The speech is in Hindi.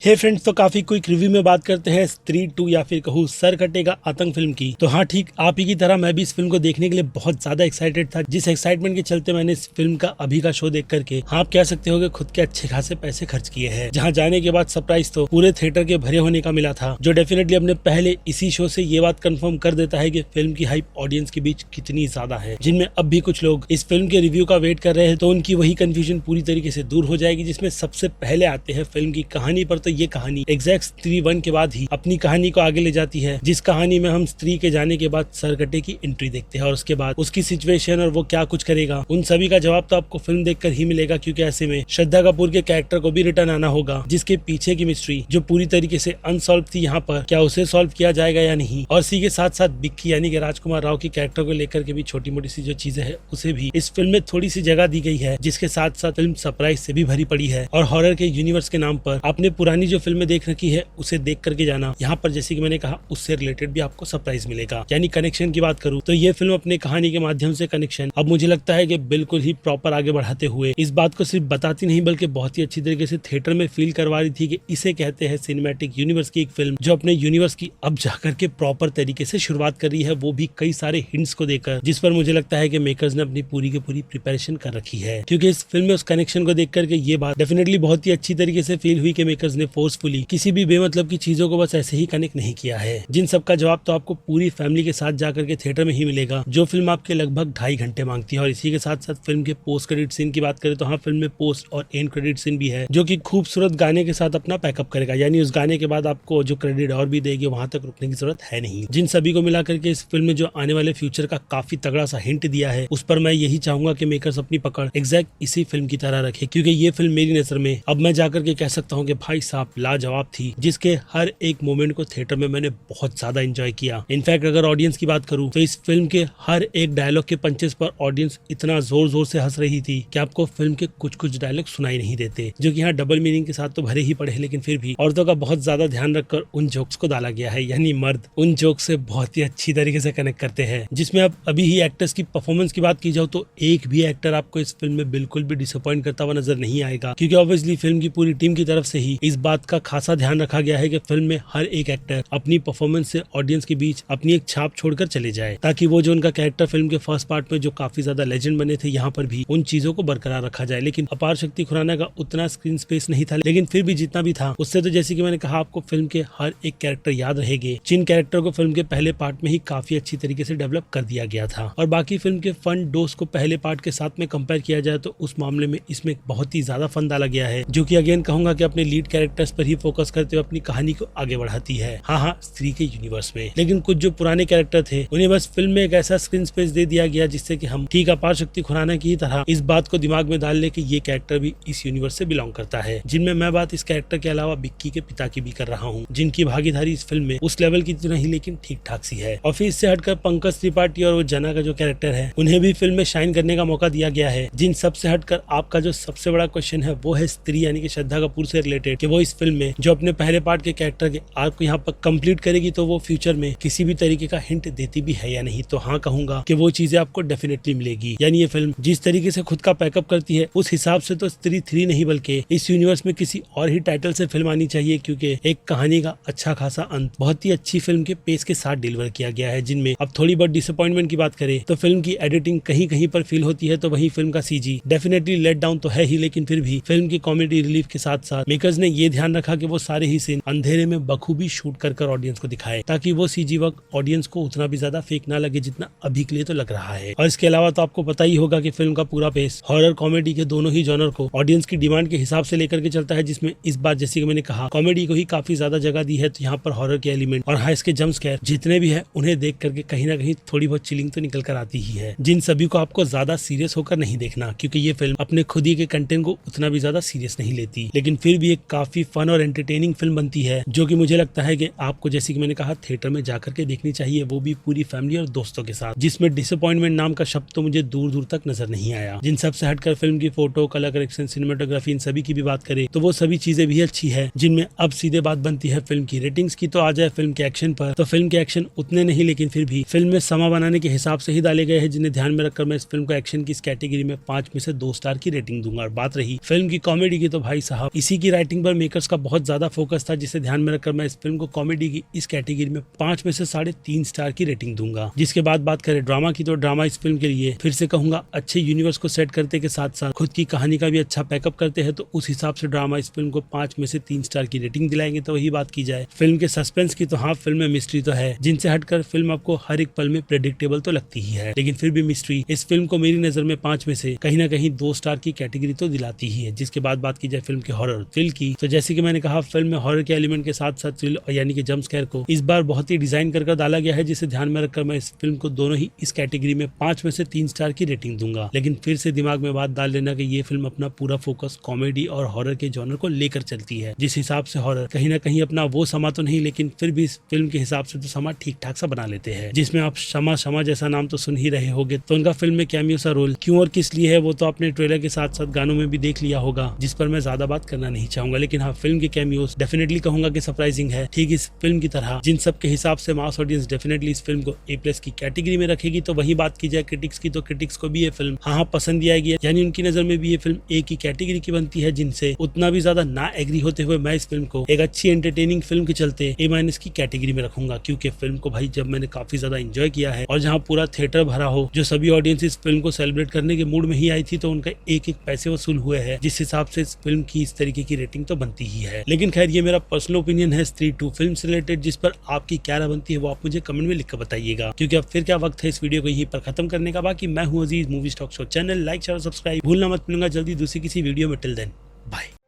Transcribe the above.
हे फ्रेंड्स, तो काफी क्विक रिव्यू में बात करते हैं स्त्री 2 या फिर कहूँ सर कटेगा आतंक फिल्म की। तो हाँ, ठीक आप ही की तरह मैं भी इस फिल्म को देखने के लिए बहुत ज्यादा एक्साइटेड था, जिस एक्साइटमेंट के चलते मैंने इस फिल्म का अभी का शो देख करके आप कह सकते हो कि खुद के अच्छे खासे पैसे खर्च किए हैं। जहाँ जाने के बाद सरप्राइज तो पूरे थिएटर के भरे होने का मिला था, जो डेफिनेटली अपने पहले इसी शो से ये बात कंफर्म कर देता है कि फिल्म की हाइप ऑडियंस के बीच कितनी ज्यादा है। जिनमें अब भी कुछ लोग इस फिल्म के रिव्यू का वेट कर रहे हैं, तो उनकी वही कंफ्यूजन पूरी तरीके से दूर हो जाएगी। जिसमें सबसे पहले आते हैं फिल्म की कहानी पर। तो ये कहानी स्त्री 1 के बाद ही अपनी कहानी को आगे ले जाती है, जिस कहानी में हम स्त्री के जाने के बाद सरकटे की एंट्री देखते हैं और उसके बाद उसकी सिचुएशन और वो क्या कुछ करेगा, उन सभी का जवाब तो आपको फिल्म देखकर ही मिलेगा। क्योंकि ऐसे में श्रद्धा कपूर के कैरेक्टर को भी रिटर्न आना होगा, जिसके पीछे की मिस्ट्री जो पूरी तरीके से अनसॉल्व थी, यहाँ पर क्या उसे सॉल्व किया जाएगा या नहीं। और इसी के साथ साथ बिक्की यानी कि राजकुमार राव के कैरेक्टर को लेकर के भी छोटी मोटी सी जो चीजें है उसे भी इस फिल्म में थोड़ी सी जगह दी गई है, जिसके साथ साथ फिल्म सरप्राइज से भी भरी पड़ी है। और हॉरर के यूनिवर्स के नाम पर आपने पुरानी जो फिल्में देख रखी है उसे देख करके जाना। यहाँ पर जैसे कि मैंने कहा, उससे रिलेटेड भी आपको सरप्राइज मिलेगा। यानी कनेक्शन की बात करूँ तो ये फिल्म अपने कहानी के माध्यम से कनेक्शन अब मुझे लगता है कि बिल्कुल ही प्रॉपर आगे बढ़ाते हुए इस बात को सिर्फ बताती नहीं बल्कि बहुत ही अच्छी तरीके से थिएटर में फील करवा रही थी कि इसे कहते हैं सिनेमैटिक यूनिवर्स की एक फिल्म, जो अपने यूनिवर्स की अब जाकर के प्रॉपर तरीके से शुरुआत कर रही है, वो भी कई सारे हिंट्स को देकर, जिस पर मुझे लगता है कि मेकर्स ने अपनी पूरी की पूरी प्रिपरेशन कर रखी है। क्योंकि इस फिल्म में उस कनेक्शन को देख करके ये बात डेफिनेटली बहुत ही अच्छी तरीके से फील हुई कि मेकर्स ने फोर्सफुली किसी भी बेमतलब की चीजों को बस ऐसे ही कनेक्ट नहीं किया है। जिन सब का जवाब तो आपको पूरी फैमिली के साथ जाकर के थिएटर में ही मिलेगा, जो फिल्म आपके लगभग 2.5 घंटे मांगती है। और इसी के साथ साथ फिल्म के पोस्ट क्रेडिट सीन की बात करें तो हाँ, फिल्म में पोस्ट और एंड क्रेडिट सीन भी है, जो कि खूबसूरत गाने के साथ अपना पैकअप करेगा। यानी उस गाने के बाद आपको जो क्रेडिट और भी देगी, वहां तक रुकने की जरूरत है नहीं। जिन सभी को मिलाकर के इस फिल्म में जो आने वाले फ्यूचर का काफी तगड़ा सा हिंट दिया है, उस पर मैं यही चाहूंगा कि मेकर्स अपनी पकड़ एग्जैक्ट इसी फिल्म की तरह रखे। क्योंकि ये फिल्म मेरी नजर में अब मैं जाकर के कह सकता हूँ कि भाई साहब लाजवाब थी, जिसके हर एक मोमेंट को थिएटर में मैंने बहुत ज्यादा एंजॉय किया। इनफैक्ट अगर ऑडियंस की बात करूं तो इस फिल्म के हर एक डायलॉग के पंचेस पर ऑडियंस इतना जोर जोर से हंस रही थी कि आपको फिल्म के कुछ कुछ डायलॉग सुनाई नहीं देते, जो कि यहाँ डबल मीनिंग के साथ तो भरे ही पड़े हैं, लेकिन फिर भी औरतों का बहुत ज्यादा ध्यान रखकर उन जोक्स को डाला गया है। यानी मर्द उन जोक्स से बहुत ही अच्छी तरीके से कनेक्ट करते हैं। जिसमें अब अभी ही एक्टर्स की परफॉर्मेंस की बात की जाओ तो एक भी एक्टर आपको इस फिल्म में बिल्कुल भी डिसअपॉइंट करता हुआ नजर नहीं आएगा। क्योंकि ऑब्वियसली फिल्म की पूरी टीम की तरफ से ही इस बात का खासा ध्यान रखा गया है कि फिल्म में हर एक एक्टर अपनी परफॉर्मेंस से ऑडियंस के बीच अपनी एक छाप छोड़कर चले जाए, ताकि वो जो उनका कैरेक्टर फिल्म के फर्स्ट पार्ट में जो काफी ज्यादा लेजेंड बने थे, यहाँ पर भी उन चीजों को बरकरार रखा जाए। लेकिन अपार शक्ति खुराना का उतना स्क्रीन स्पेस नहीं था, लेकिन फिर भी जितना भी था उससे तो जैसे कि मैंने कहा, आपको फिल्म के हर एक कैरेक्टर याद रहेंगे, जिन कैरेक्टर को फिल्म के पहले पार्ट में ही काफी अच्छी तरीके से डेवलप कर दिया गया था। और बाकी फिल्म के फन डोज को पहले पार्ट के साथ में कंपेयर किया जाए तो उस मामले में इसमें बहुत ही ज्यादा फन डाला गया है, जो कि अगेन कहूंगा कि अपने लीड कैरेक्टर्स पर ही फोकस करते हुए अपनी कहानी को आगे बढ़ाती है। हाँ, स्त्री के यूनिवर्स में। लेकिन कुछ जो पुराने कैरेक्टर थे उन्हें बस फिल्म में एक ऐसा स्क्रीन स्पेस दे दिया गया, जिससे कि हम ठीक अपार शक्ति खुराना की तरह इस बात को दिमाग में डाल ले कि ये कैरेक्टर भी इस यूनिवर्स से बिलोंग करता है। जिनमें मैं बात इस कैरेक्टर के अलावा बिक्की के पिता की भी कर रहा हूँ, जिनकी भागीदारी इस फिल्म में उस लेवल की तो नहीं, लेकिन ठीक ठाक सी है। और फिर इससे हटकर पंकज त्रिपाठी और वो जना का जो कैरेक्टर है, उन्हें भी फिल्म में शाइन करने का मौका दिया गया है। जिन सबसे हटकर आपका जो सबसे बड़ा क्वेश्चन है वो है स्त्री यानी कि श्रद्धा कपूर से रिलेटेड, कि वो इस फिल्म में जो अपने पहले पार्ट के कैरेक्टर के आर्क को यहाँ पर कंप्लीट करेगी, तो वो फ्यूचर में किसी भी तरीके का हिंट देती भी है या नहीं। तो हाँ कहूंगा कि वो चीजें आपको डेफिनेटली मिलेगी। यानी ये फिल्म जिस तरीके से खुद का पैकअप करती है, उस हिसाब से तो स्त्री 3 नहीं बल्कि इस यूनिवर्स में किसी और ही टाइटल से फिल्म आनी चाहिए। क्योंकि एक कहानी का अच्छा खासा अंत बहुत ही अच्छी फिल्म के पेस के साथ डिलीवर किया गया है। जिनमें अब थोड़ी बहुत डिसअपॉइंटमेंट की बात करें तो फिल्म की एडिटिंग कहीं कहीं पर फील होती है, तो वहीं फिल्म का सीजी डेफिनेटली लेट डाउन तो है ही, लेकिन फिर भी फिल्म की कॉमेडी रिलीफ के साथ साथ मेकर्स ने ये ध्यान रखा कि वो सारे ही सीन अंधेरे में बखूबी शूट कर ऑडियंस को दिखाए, ताकि वो सीजी वर्क ऑडियंस को उतना भी ज्यादा फेक ना लगे जितना अभी के लिए तो लग रहा है। और इसके अलावा तो आपको पता ही होगा कि फिल्म का पूरा पेस हॉरर कॉमेडी के दोनों ही जॉनर को ऑडियंस की डिमांड के हिसाब से लेकर के चलता है, जिसमें इस बार जैसे कि मैंने कहा कॉमेडी को ही काफी ज्यादा जगह दी है, तो यहाँ पर हॉरर के एलिमेंट और हाँ इसके जंप स्केयर जितने भी है उन्हें देख करके कहीं ना कहीं थोड़ी बहुत चिलिंग तो निकल कर आती ही है। जिन सभी को आपको ज्यादा सीरियस होकर नहीं देखना, क्योंकि ये फिल्म अपने खुद ही के कंटेंट को उतना भी ज्यादा सीरियस नहीं लेती, लेकिन फिर भी एक काफी फन और एंटरटेनिंग फिल्म बनती है, जो कि मुझे लगता है कि आपको जैसे कि मैंने कहा थिएटर में जाकर के देखनी चाहिए, वो भी पूरी फैमिली और दोस्तों के साथ। जिसमें डिसअपॉइंटमेंट नाम का शब्द तो मुझे दूर दूर तक नजर नहीं आया। जिन सबसे हटकर फिल्म की फोटो, कलर करेक्शन, सिनेमेटोग्राफी, इन सभी की भी बात करें तो वो सभी चीजें भी अच्छी है। जिनमें अब सीधे बात बनती है फिल्म की रेटिंग्स की। तो आ जाए फिल्म के एक्शन पर, तो फिल्म के एक्शन उतने नहीं, लेकिन फिर भी फिल्म में समा बनाने के हिसाब से ही डाले गए हैं, जिन्हें ध्यान में रखकर मैं इस फिल्म को एक्शन की इस कैटेगरी में 5 में से 2 स्टार की रेटिंग दूंगा। और बात रही फिल्म की कॉमेडी की, तो भाई साहब इसी की राइटिंग पर मेकर्स का बहुत ज्यादा फोकस था, जिसे ध्यान में रखकर मैं इस फिल्म को कॉमेडी की इस कैटेगरी में 5 में से 3.5 स्टार की रेटिंग दूंगा। जिसके बाद बात करें ड्रामा की, तो ड्रामा इस फिल्म के लिए फिर से कहूंगा अच्छे यूनिवर्स को सेट करते के साथ साथ खुद की कहानी का भी अच्छा पैकअप करते हैं, तो उस हिसाब से ड्रामा इस फिल्म को 5 में से 3 स्टार की रेटिंग दिलाएंगे। तो वही बात की जाए फिल्म के सस्पेंस की, तो हाँ फिल्म में मिस्ट्री तो है, जिनसे हटकर फिल्म आपको हर एक पल में प्रेडिक्टेबल तो लगती ही है, लेकिन फिर भी मिस्ट्री इस फिल्म को मेरी नजर में 5 में से कहीं ना कहीं 2 स्टार की कैटेगरी तो दिलाती ही है। जिसके बाद बात की जाए फिल्म के हॉरर थ्रिल की, तो जैसे कि मैंने कहा फिल्म में हॉरर के एलिमेंट के साथ साथ थ्रिल यानी कि जंप स्केयर को इस बार बहुत ही डिजाइन कर डाला गया है, जिसे ध्यान में रखकर मैं इस फिल्म को दोनों ही इस कैटेगरी में 5 में से 3 स्टार की रेटिंग दूंगा। लेकिन फिर से दिमाग में बात डाल लेना कि ये फिल्म अपना पूरा फोकस कॉमेडी और हॉरर के जॉनर को लेकर चलती है, जिस हिसाब से हॉरर कहीं ना कहीं अपना वो समा तो नहीं, लेकिन फिर भी इस फिल्म के हिसाब से तो समा ठीक ठाक सा बना लेते हैं। जिसमें आप शमा शमा जैसा नाम तो सुन ही रहे होगे, तो उनका फिल्म में कैमियो सा रोल क्यों और किस लिए है वो तो आपने ट्रेलर के साथ साथ गानों में भी देख लिया होगा, जिस पर मैं ज्यादा बात करना नहीं चाहूंगा। लेकिन हाँ फिल्म के कैमियोस डेफिनेटली कहूंगा कि सरप्राइजिंग है। ठीक इस फिल्म की तरह जिन सब के हिसाब से मास ऑडियंस डेफिनेटली इस फिल्म को A+ की कैटेगरी में रखेगी, तो वही बात की जाए क्रिटिक्स की, तो क्रिटिक्स को भी ये फिल्म हाँ पसंद ही आएगी, यानी उनकी नजर में भी ये फिल्म A की कैटेगरी की बनती है, जिनसे उतना भी ज्यादा ना एग्री होते हुए मैं इस फिल्म को एक अच्छी एंटरटेनिंग फिल्म के चलते A- की कैटेगरी में रखूंगा। क्योंकि फिल्म को भाई जब मैंने काफी ज्यादा एंजॉय किया है और जहाँ पूरा थिएटर भरा हो, जो सभी ऑडियंस इस फिल्म को सेलिब्रेट करने के मूड में ही आई थी, तो उनका एक पैसे वसूल हुए हैं, जिस हिसाब से इस फिल्म की इस तरीके की रेटिंग तो बनती ही है। लेकिन खैर ये मेरा पर्सनल ओपिनियन है स्त्री 2 फिल्म से रिलेटेड, जिस पर आपकी क्या राय बनती है वो आप मुझे कमेंट में लिखकर बताइएगा। क्योंकि अब फिर क्या वक्त है इस वीडियो को यहीं पर खत्म करने का। बाकी मैं हूँ Aziz, movie talk show channel like share और सब्सक्राइब भूलना मत। मिलूंगा जल्दी दूसरी किसी वीडियो में। Till then bye.